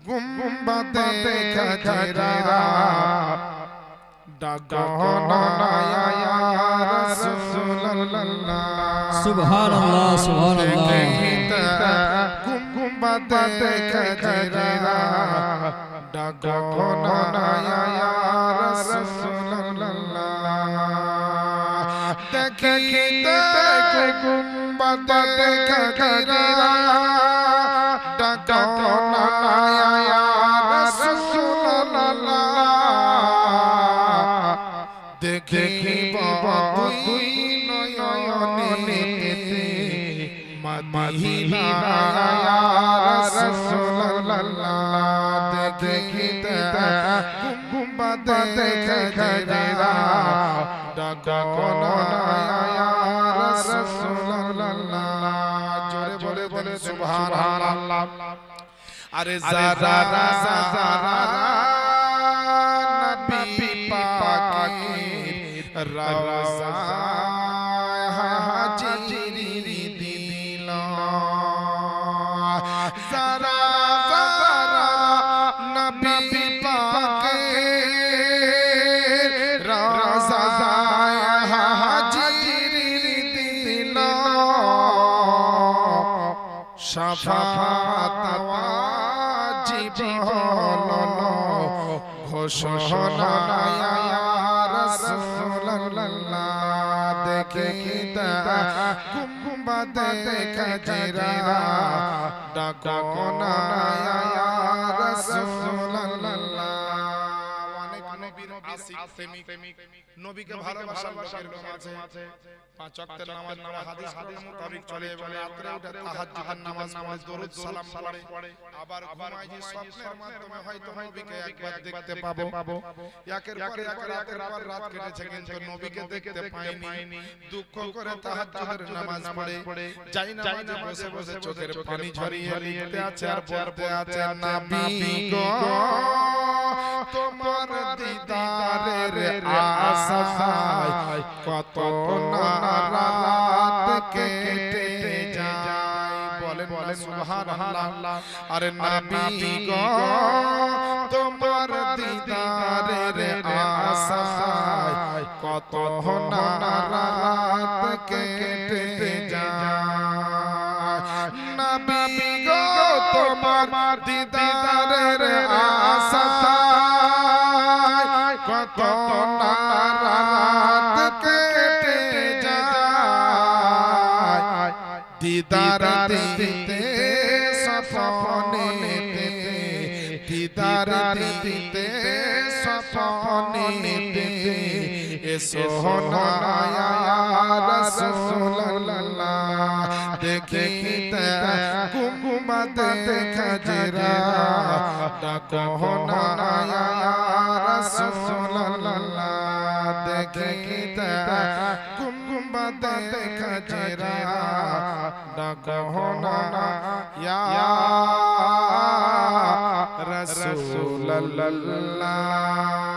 गुम्बदे खजरा डागोना या रसूल अल्लाह सुभान अल्लाह सुभान अल्लाह गुम्बदे खजरा डागोना या रसूल अल्लाह देखिते गुम्बदे खजरा डागोना या रसूल अल्लाह देखिब दुई नयनेते मदीना या रसूल अल्लाह देखिते गुम्बदे खजरा डागोना या रसूल अल्लाह जोरे बोले बोले सुभान अल्लाह अरे ज़रा नबी पाक रज़ा हाजिरी दिला ज़रा नबी पाक रज़ा हाजिरी दिला शफाअत घोषणा या रसूल अल्लाह देखिते गुम्बदे खजरा डागोना या रसूल अल्लाह অনেক নবীর আশিক প্রেমিক নবীকে ভালোবাসার লোকের মাঝে পাঁচ ওয়াক্তের নামাজ পড়ে হাদিস মোতাবেক চলে বলে রাতে উঠে তাহাজ্জুদের নামাজ পড়ে দরুদ সালাম পড়ে আবার ঘুমায় যে স্বপ্নের মাধ্যমে হয়তো নবীকে একবার দেখতে পাবো একের পর এক রাতের পর রাত কেটেছে কিন্তু নবীকে দেখতে পাইনি দুঃখ করে তাহাজ্জুদের নামাজ পড়ে যাই নামাজে বসে বসে চোখের পানি ঝরিয়ে লিখতে আছে আর বলতে আছে নবী গো তোমার দিদারের আশায় কত না রাত কেটে যায় বলেন বলেন সুবহানাল্লাহ আরে নবী গো তোমার দিদারের আশায় কত না রাত কেটে যায় নবী গো তোমার দিদারের আশায় কত না রাত কেটে যায় দিদার দিতে সপনেতে দিদার দিতে সপনেতে এসো না ইয়া রাসূল আল্লাহ দেখিতে গুম্বদে খজরা ডাগোনা ইয়া রাসূল আল্লাহ দেখিতে গুম্বদে খজরা ডাগোনা ইয়া রাসূল আল্লাহ